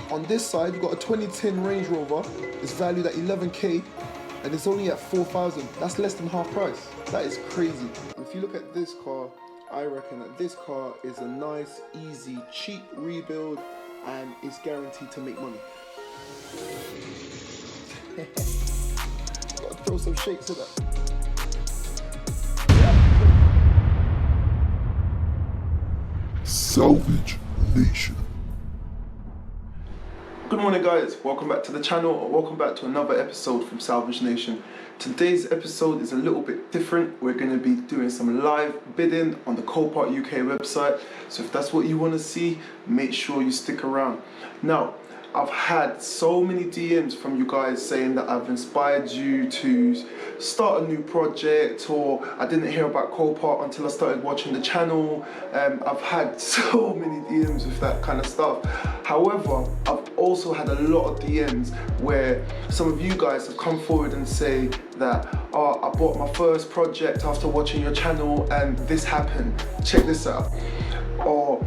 On this side, you've got a 2010 Range Rover. It's valued at 11k, and it's only at 4,000. That's less than half price. That is crazy. If you look at this car, I reckon that this car is a nice, easy, cheap rebuild, and it's guaranteed to make money. Gotta throw some shakes at that. Salvage Nation. Good morning guys, welcome back to the channel, or welcome back to another episode from Salvage Nation. Today's episode is a little bit different. We're going to be doing some live bidding on the Copart UK website, so if that's what you want to see, make sure you stick around. Now, I've had so many DMs from you guys saying that I've inspired you to start a new project, or I didn't hear about Copart until I started watching the channel. I've had so many DMs with that kind of stuff. However, I've also had a lot of DMs where some of you guys have come forward and say that, oh, I bought my first project after watching your channel and this happened, check this out. Or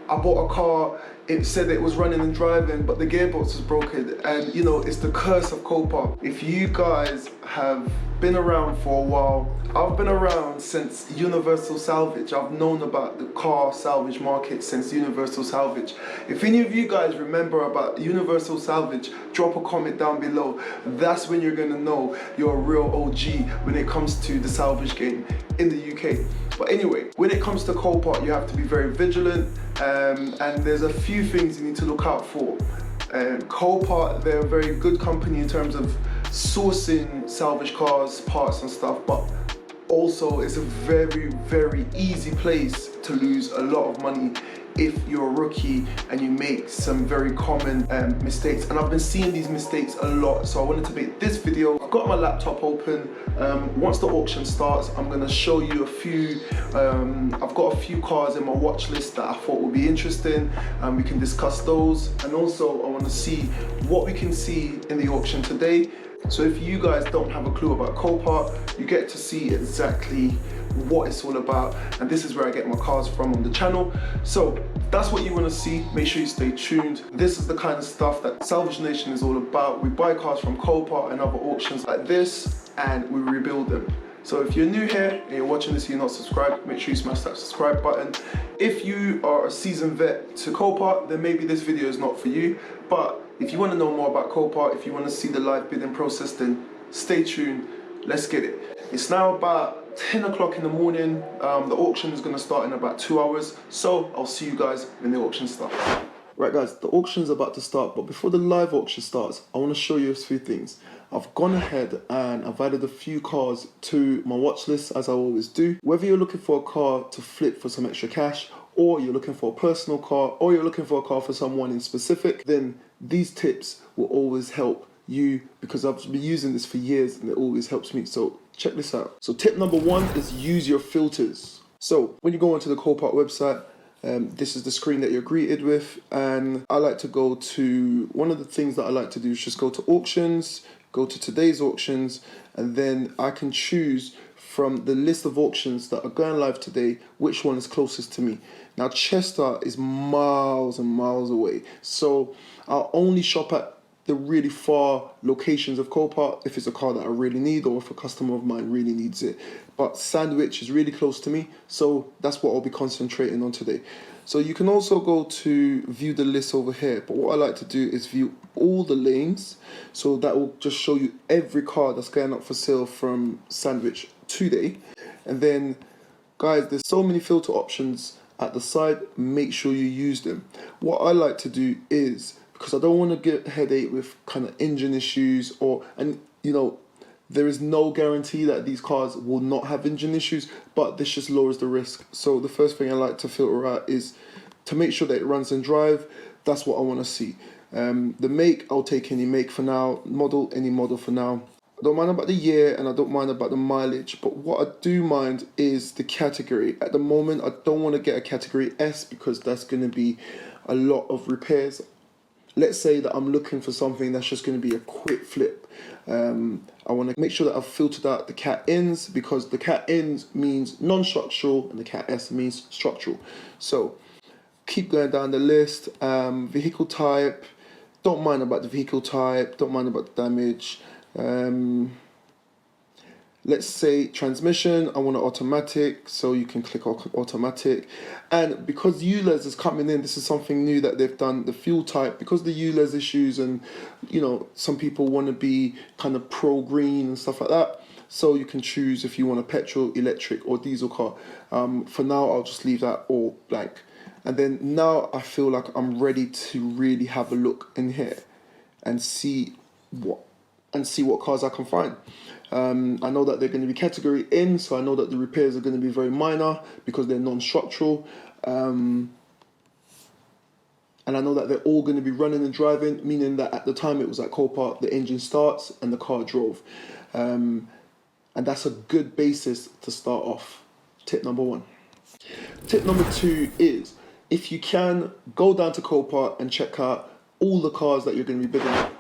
I bought a car, it said it was running and driving, but the gearbox was broken, and you know, it's the curse of Copart. If you guys have been around for a while, I've been around since Universal Salvage. I've known about the car salvage market since Universal Salvage. If any of you guys remember about Universal Salvage, drop a comment down below. That's when you're gonna know you're a real OG when it comes to the salvage game in the UK. But anyway, when it comes to Copart, you have to be very vigilant, and there's a few things you need to look out for. Copart, they're a very good company in terms of sourcing salvage cars, parts and stuff, but also it's a very, very easy place to lose a lot of money if you're a rookie and you make some very common mistakes. And I've been seeing these mistakes a lot, so I wanted to make this video. I've got my laptop open. Once the auction starts, I'm going to show you a few, I've got a few cars in my watch list that I thought would be interesting, and we can discuss those. And also I want to see what we can see in the auction today. So if you guys don't have a clue about Copart, you get to see exactly what it's all about, and this is where I get my cars from on the channel. So if that's what you want to see, make sure you stay tuned. This is the kind of stuff that Salvage Nation is all about. We buy cars from Copart and other auctions like this, and we rebuild them. So if you're new here and you're watching this and you're not subscribed, make sure you smash that subscribe button. If you are a seasoned vet to Copart, then maybe this video is not for you. But if you want to know more about Copart, if you want to see the live bidding process, then stay tuned. Let's get it. It's now about 10 o'clock in the morning. The auction is going to start in about 2 hours. So I'll see you guys when the auction starts. Right guys, the auction is about to start, but before the live auction starts, I want to show you a few things. I've gone ahead and I've added a few cars to my watch list, as I always do. Whether you're looking for a car to flip for some extra cash, or you're looking for a personal car, or you're looking for a car for someone in specific, then these tips will always help you, because I've been using this for years and it always helps me. So check this out. So tip number one is use your filters. So when you go onto the Copart website, this is the screen that you're greeted with, and I like to go to, one of the things that I like to do is just go to auctions, go to today's auctions, and then I can choose from the list of auctions that are going live today which one is closest to me. Now Chester is miles and miles away, so I'll only shop at the really far locations of Copart if it's a car that I really need, or if a customer of mine really needs it. But Sandwich is really close to me, so that's what I'll be concentrating on today. So you can also go to view the list over here, but what I like to do is view all the lanes, so that will just show you every car that's going up for sale from Sandwich today. And then guys, there's so many filter options at the side, make sure you use them. What I like to do is, because I don't want to get a headache with kind of engine issues, and you know, there is no guarantee that these cars will not have engine issues, but this just lowers the risk. So the first thing I like to filter out is to make sure that it runs and drive. That's what I want to see. The make, I'll take any make for now. Model, any model for now. I don't mind about the year, and I don't mind about the mileage, but what I do mind is the category. At the moment, I don't want to get a category S, because that's going to be a lot of repairs. Let's say that I'm looking for something that's just going to be a quick flip. I want to make sure that I've filtered out the Cat Ns, because the Cat Ns means non-structural and the Cat S means structural. So keep going down the list. Vehicle type, Don't mind about the vehicle type, don't mind about the damage. Let's say transmission, I want it automatic, so you can click automatic. And because ULEZ is coming in, this is something new that they've done, the fuel type, because the ULEZ issues and, you know, some people want to be kind of pro-green and stuff like that. So you can choose if you want a petrol, electric or diesel car. For now, I'll just leave that all blank. And then now I feel like I'm ready to really have a look in here and see what cars I can find. I know that they're going to be category in, so I know that the repairs are going to be very minor because they're non-structural. And I know that they're all going to be running and driving, meaning that at the time it was at Copart, the engine starts and the car drove. And that's a good basis to start off. Tip number 1. Tip number 2 is, if you can, go down to Copart and check out all the cars that you're going to be bidding on.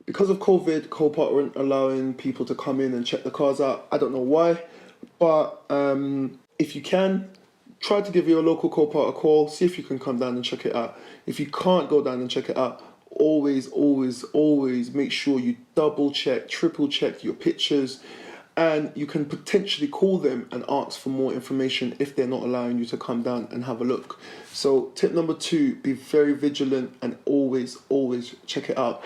Because of COVID, Copart weren't allowing people to come in and check the cars out. I don't know why, but if you can, try to give your local Copart a call, see if you can come down and check it out. If you can't go down and check it out, always make sure you double check, triple check your pictures, and you can potentially call them and ask for more information if they're not allowing you to come down and have a look. So tip number 2, be very vigilant and always check it out.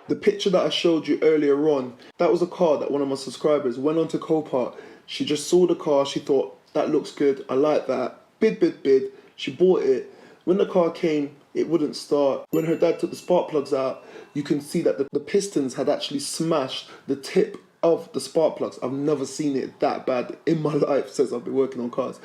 The picture that I showed you earlier on, that was a car that one of my subscribers went onto Copart. She just saw the car, she thought, that looks good, I like that. Bid. She bought it. When the car came, it wouldn't start. When her dad took the spark plugs out, you can see that the pistons had actually smashed the tip of the spark plugs. I've never seen it that bad in my life since I've been working on cars.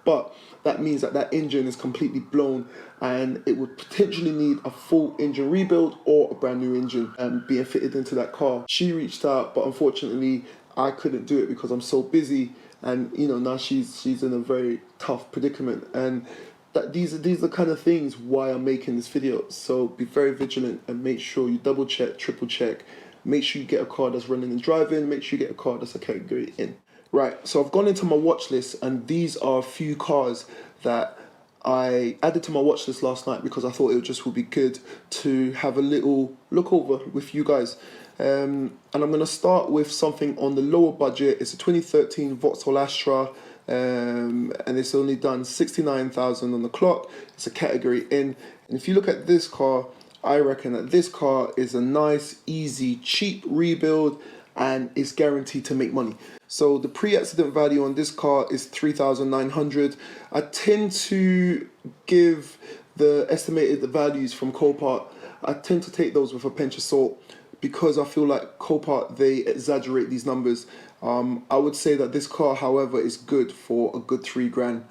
But that means that engine is completely blown and it would potentially need a full engine rebuild or a brand new engine being fitted into that car. She reached out, but unfortunately I couldn't do it because I'm so busy, and you know, now she's in a very tough predicament, and that these are the kind of things why I'm making this video. So be very vigilant and make sure you double check, triple check. Make sure you get a car that's running and driving. Make sure you get a car that's a category in. Right, so I've gone into my watch list, and these are a few cars that I added to my watch list last night because I thought it would be good to have a little look over with you guys. And I'm going to start with something on the lower budget. It's a 2013 Vauxhall Astra, and it's only done 69,000 on the clock. It's a category in, and if you look at this car, I reckon that this car is a nice, easy, cheap rebuild and is guaranteed to make money. So the pre-accident value on this car is 3,900. I tend to give the estimated values from Copart, I tend to take those with a pinch of salt because I feel like Copart, they exaggerate these numbers. I would say that this car, however, is good for a good $3,000.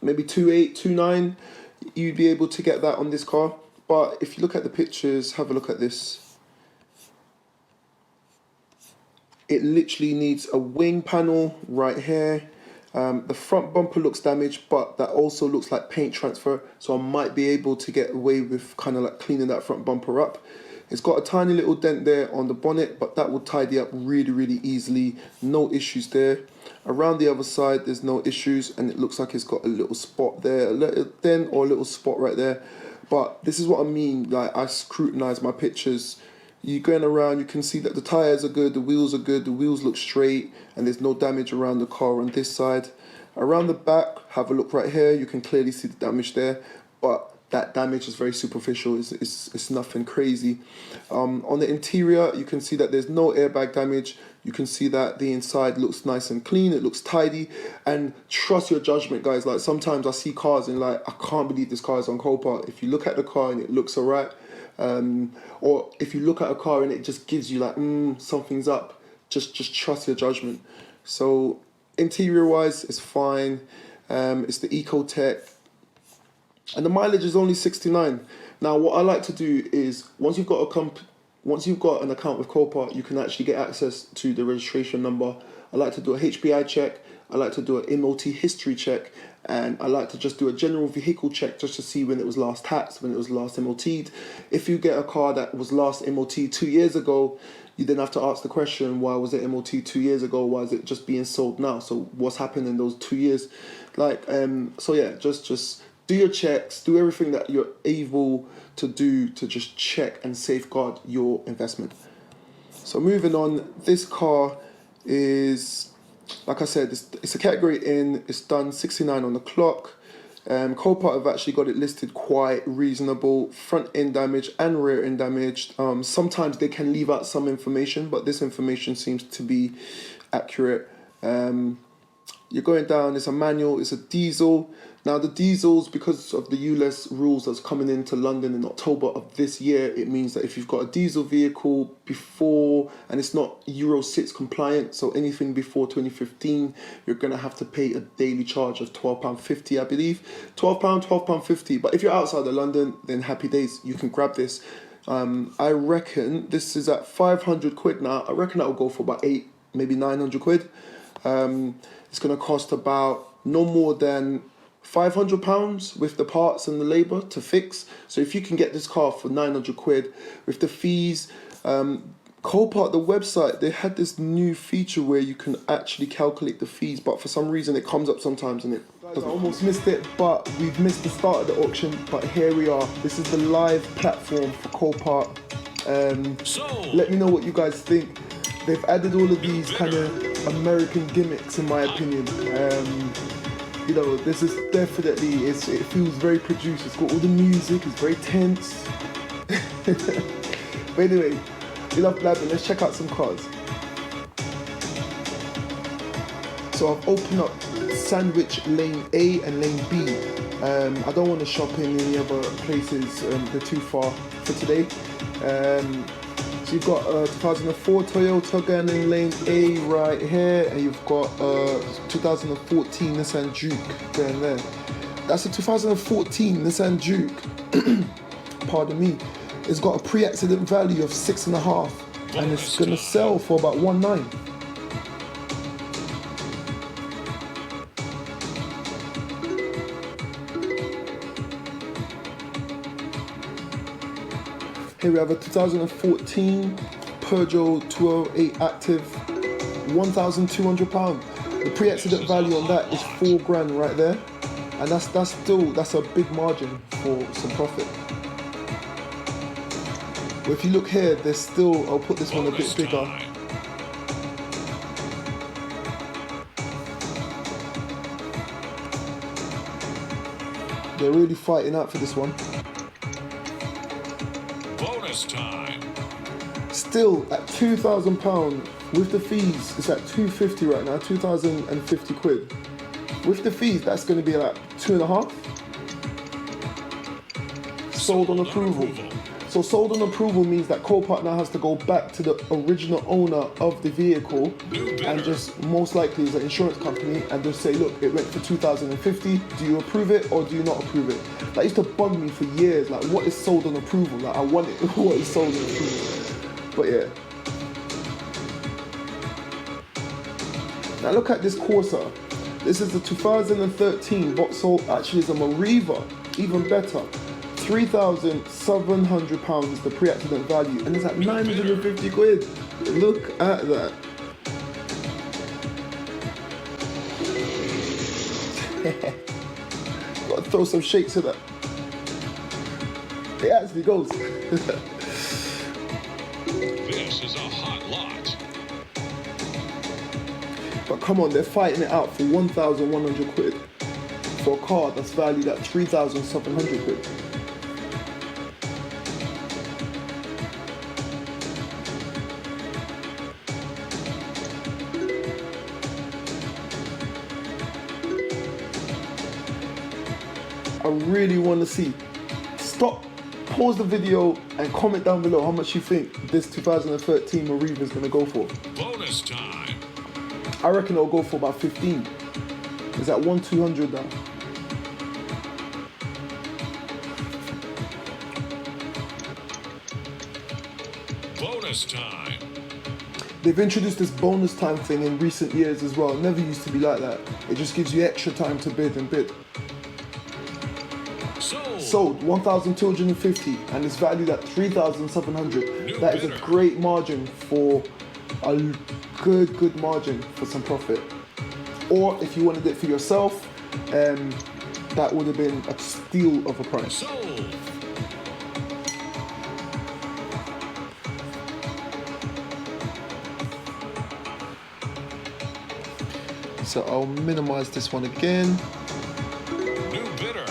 Maybe 2.8, 2.9, you'd be able to get that on this car. But if you look at the pictures, have a look at this. It literally needs a wing panel right here. The front bumper looks damaged, but that also looks like paint transfer. So I might be able to get away with kind of like cleaning that front bumper up. It's got a tiny little dent there on the bonnet, but that will tidy up really easily. No issues there. Around the other side, there's no issues, and it looks like it's got a little spot there, a little dent or a little spot right there. But this is what I mean, like I scrutinize my pictures. You're going around, you can see that the tires are good, the wheels are good, the wheels look straight, and there's no damage around the car on this side. Around the back, have a look right here, you can clearly see the damage there, but that damage is very superficial, it's nothing crazy. On the interior, you can see that there's no airbag damage. You can see that the inside looks nice and clean, it looks tidy, and trust your judgment, guys. Like sometimes I see cars and like, I can't believe this car is on Copart. If you look at the car and it looks alright, or if you look at a car and it just gives you like, something's up, just trust your judgment. So interior wise, it's fine. It's the Ecotech, and the mileage is only 69. Now, what I like to do is once you've got an account with Copart, you can actually get access to the registration number. I like to do a HPI check. I like to do an MOT history check, and I like to just do a general vehicle check just to see when it was last taxed, when it was last MOT'd. If you get a car that was last MOT'd 2 years ago, you then have to ask the question, why was it MOT'd 2 years ago? Why is it just being sold now? So what's happened in those 2 years? Like, so yeah, just do your checks, do everything that you're able to do to just check and safeguard your investment. So moving on, this car is, like I said, it's a category in, it's done 69 on the clock. Copart have actually got it listed quite reasonable, front end damage and rear end damaged. Sometimes they can leave out some information, but this information seems to be accurate. You're going down, it's a manual, it's a diesel. Now the diesels, because of the ULEZ rules that's coming into London in October of this year, it means that if you've got a diesel vehicle before, and it's not Euro 6 compliant, so anything before 2015, you're going to have to pay a daily charge of £12.50, I believe. £12.50. But if you're outside of London, then happy days, you can grab this. I reckon this is at 500 quid now. I reckon that will go for about 8, maybe 900 quid. It's going to cost about no more than £500 with the parts and the labour to fix. So if you can get this car for 900 quid with the fees, Copart, the website, they had this new feature where you can actually calculate the fees, but for some reason it comes up sometimes and it doesn't. I almost missed it, but we've missed the start of the auction, but here we are. This is the live platform for Copart. Let me know what you guys think. They've added all of these kind of American gimmicks in my opinion. You know, this is definitely, it feels very produced. It's got all the music, it's very tense. But anyway, enough blabbing, let's check out some cars. So I've opened up Sandwich Lane A and Lane B. I don't want to shop in any other places, they're too far for today. So you've got 2004 Toyota going in Lane A right here, and you've got 2014 Nissan Juke going there. That's a 2014 Nissan Juke, pardon me. It's got a pre-accident value of 6.5, and it's gonna sell for about 1.9. Here we have a 2014 Peugeot 208 Active, £1,200. The pre-accident value on that is £4,000 right there, and that's a big margin for some profit. But if you look here, there's still, I'll put this one a bit bigger. They're really fighting out for this one. Time. Still at £2,000 with the fees. It's at £250 right now, 2,050 quid. With the fees, that's going to be like 2.5. Sold on approval. So sold on approval means that Copart now has to go back to the original owner of the vehicle and just most likely is an insurance company and just say, look, it went for 2,050. Do you approve it or do you not approve it? That used to bug me for years. Like, what is sold on approval? Like, I want it. What is sold on approval? But yeah. Now look at this Corsa. This is the 2013 Vauxhall. Actually, it's a Mariva. Even better. £3,700 is the pre-accident value, and it's at 950 quid. Look at that. Gotta throw some shakes at that. It actually goes. This is a hot lot. But come on, they're fighting it out for 1,100 quid for a car that's valued at 3,700 quid. I really want to see. Stop, pause the video and comment down below how much you think this 2013 Mariva is going to go for. Bonus time. I reckon it'll go for about 15. It's at 1,200 now. Bonus time. They've introduced this bonus time thing in recent years as well. It never used to be like that. It just gives you extra time to bid and bid. Sold 1,250 and it's valued at 3,700. That is a great margin for a good margin for some profit. Or if you wanted it for yourself, that would have been a steal of a price. Sold. So I'll minimize this one again. New bidder.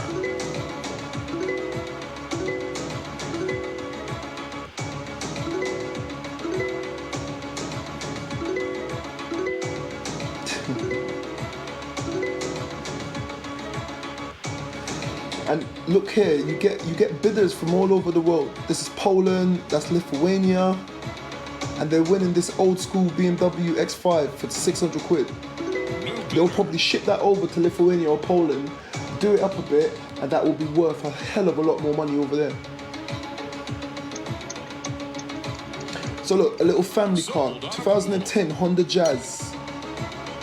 And look here, you get bidders from all over the world. This is Poland, that's Lithuania, and they're winning this old school BMW X5 for 600 quid. They'll probably ship that over to Lithuania or Poland, do it up a bit, and that will be worth a hell of a lot more money over there. So look, a little family car, 2010 Honda Jazz.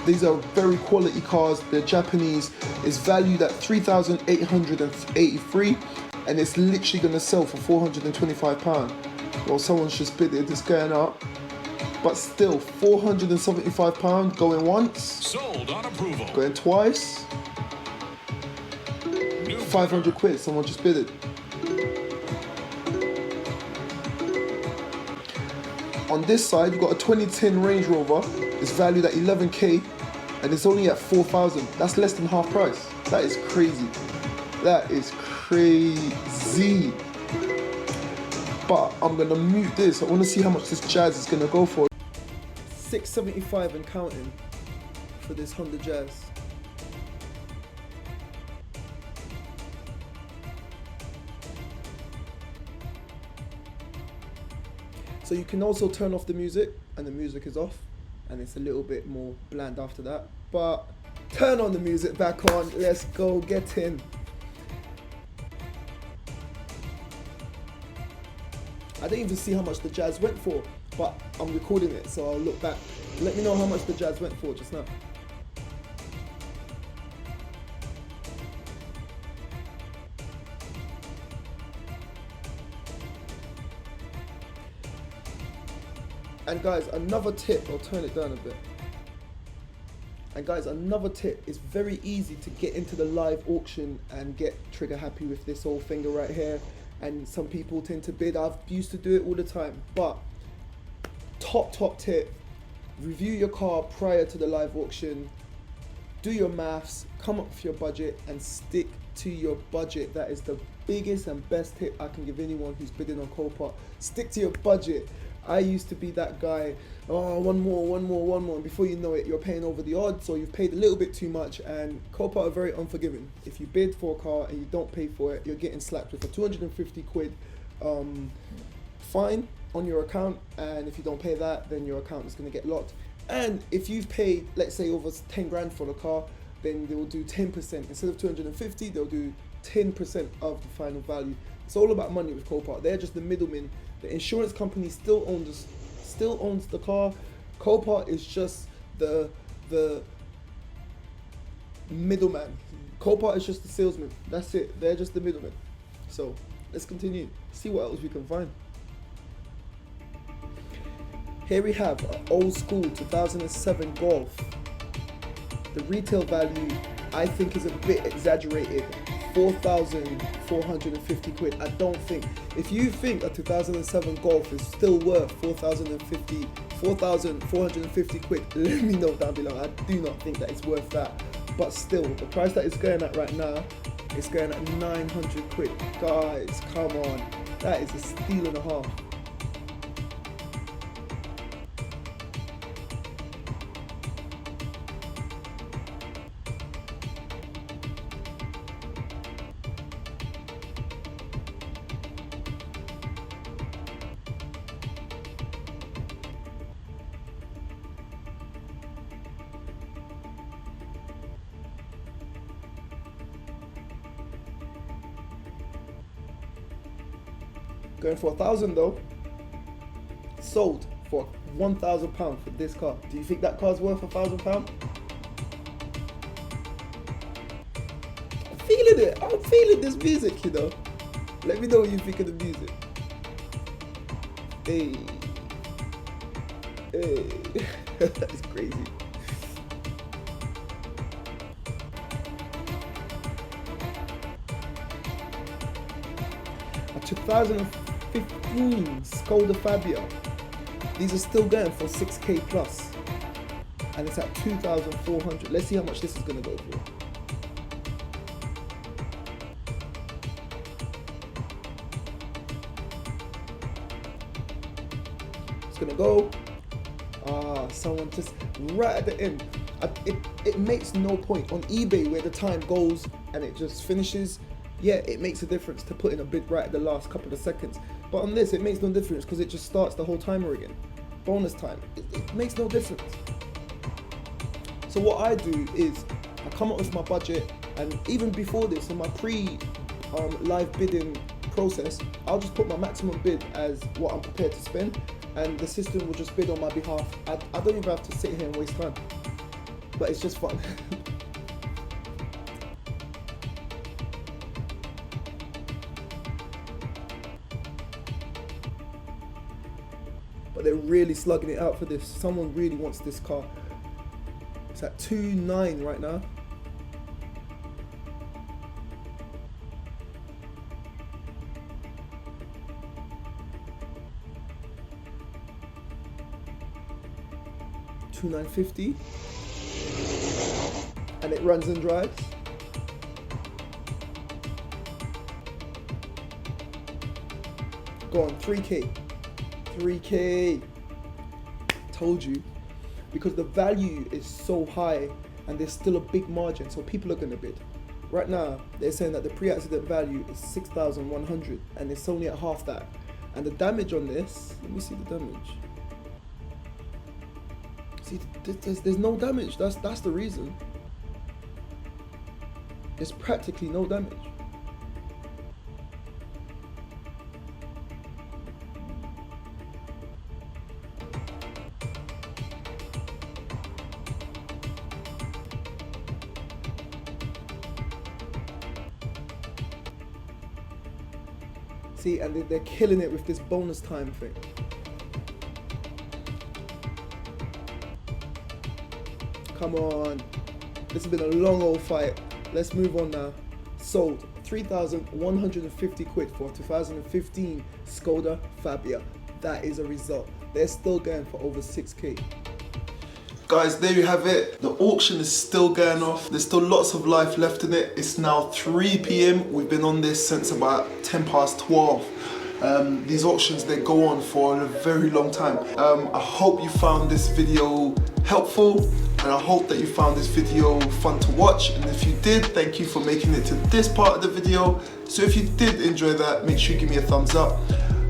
These are very quality cars, they're Japanese. It's valued at 3,883 and it's literally gonna sell for £425. Well, someone's just bid it, it's going up. But still, £475 going once. Sold on approval. Going twice. 500 quid, someone just bid it. On this side, you've got a 2010 Range Rover. It's valued at 11k and it's only at 4,000. That's less than half price. That is crazy. That is crazy. But I'm gonna mute this. I wanna see how much this Jazz is gonna go for. 675 and counting for this Honda Jazz. So you can also turn off the music and the music is off and it's a little bit more bland after that. But turn on the music back on, let's go get in. I didn't even see how much the Jazz went for, but I'm recording it, so I'll look back. Let me know how much the Jazz went for just now. And guys, another tip, I'll turn it down a bit. And guys, another tip, it's very easy to get into the live auction and get trigger happy with this whole finger right here. And some people tend to bid. I've used to do it all the time, but top tip, review your car prior to the live auction, do your maths, come up with your budget and stick to your budget. That is the biggest and best tip I can give anyone who's bidding on Copart. Stick to your budget. I used to be that guy, oh, one more, and before you know it, you're paying over the odds or you've paid a little bit too much, and Copart are very unforgiving. If you bid for a car and you don't pay for it, you're getting slapped with a 250 quid fine on your account, and if you don't pay that, then your account is going to get locked. And if you've paid, let's say, over 10 grand for the car, then they will do 10%. Instead of 250, they'll do 10% of the final value. It's all about money with Copart. They're just the middleman. The insurance company still owns the car. Copart is just the middleman. Copart is just the salesman. That's it. They're just the middleman. So let's continue. See what else we can find. Here we have an old school 2007 Golf. The retail value I think is a bit exaggerated. 4,450 quid. I don't think, if you think a 2007 Golf is still worth 4,450 quid, let me know down below. I do not think that it's worth that, but still, the price that it's going at right now, it's going at 900 quid. Guys, come on, that is a steal and a half. Going for £1,000 though. Sold for £1,000 for this car. Do you think that car's worth £1,000? I'm feeling it. I'm feeling this music, you know. Let me know what you think of the music. Hey. That's crazy. 2015 Skoda Fabia. These are still going for 6k plus, and it's at 2,400. Let's see how much this is gonna go for. It's gonna go. Someone just right at the end. It makes no point on eBay where the time goes and it just finishes. Yeah, it makes a difference to put in a bid right at the last couple of seconds. But on this, it makes no difference because it just starts the whole timer again. Bonus time. It makes no difference. So what I do is I come up with my budget, and even before this, in my live bidding process, I'll just put my maximum bid as what I'm prepared to spend, and the system will just bid on my behalf. I don't even have to sit here and waste time, but it's just fun. But they're really slugging it out for this. Someone really wants this car. It's at 2.9 right now. $2,950, and it runs and drives. Go on, 3k. 3k. Told you, because the value is so high and there's still a big margin, so people are going to bid. Right now they're saying that the pre-accident value is 6,100 and it's only at half that, and the damage on this, let me see the damage. See, there's no damage. That's the reason. There's practically no damage. See, and they're killing it with this bonus time thing. Come on. This has been a long old fight. Let's move on now. Sold 3,150 quid for a 2015 Skoda Fabia. That is a result. They're still going for over 6k. Guys, there you have it. The auction is still going off. There's still lots of life left in it. It's now 3 p.m. We've been on this since about 10 past 12. These auctions, they go on for a very long time. I hope you found this video helpful, and I hope that you found this video fun to watch. And if you did, thank you for making it to this part of the video. So if you did enjoy that, make sure you give me a thumbs up.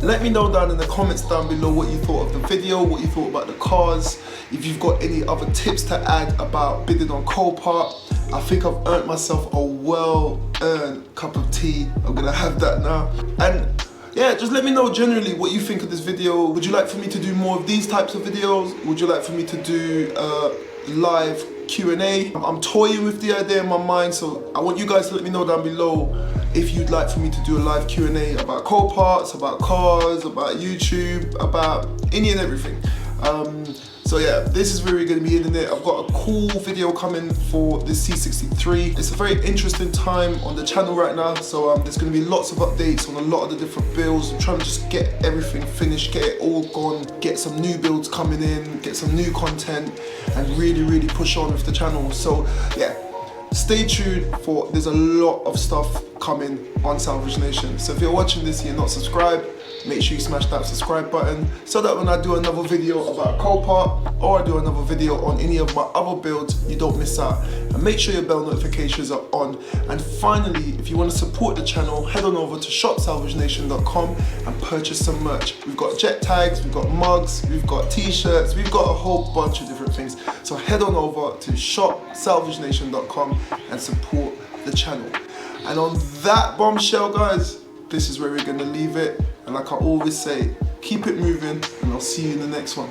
Let me know down in the comments down below what you thought of the video, what you thought about the cars. If you've got any other tips to add about bidding on Copart. I think I've earned myself a well-earned cup of tea. I'm gonna have that now. And yeah, just let me know generally what you think of this video. Would you like for me to do more of these types of videos? Would you like for me to do live Q&A? I'm toying with the idea in my mind, so I want you guys to let me know down below if you'd like for me to do a live Q&A about Coparts, about cars, about YouTube, about any and everything. So yeah, this is where we're going to be ending it. I've got a cool video coming for the C63. It's a very interesting time on the channel right now, so there's going to be lots of updates on a lot of the different builds. I'm trying to just get everything finished, get it all gone, get some new builds coming in, get some new content, and really push on with the channel. So yeah, stay tuned for, there's a lot of stuff coming on Salvage Nation. So if you're watching this and you're not subscribed, make sure you smash that subscribe button so that when I do another video about Copart or I do another video on any of my other builds, you don't miss out. And make sure your bell notifications are on. And finally, if you want to support the channel, head on over to shopsalvagenation.com and purchase some merch. We've got jet tags, we've got mugs, we've got t-shirts, we've got a whole bunch of different things. So head on over to shopsalvagenation.com and support the channel. And on that bombshell, guys, this is where we're going to leave it. And like I always say, keep it moving, and I'll see you in the next one.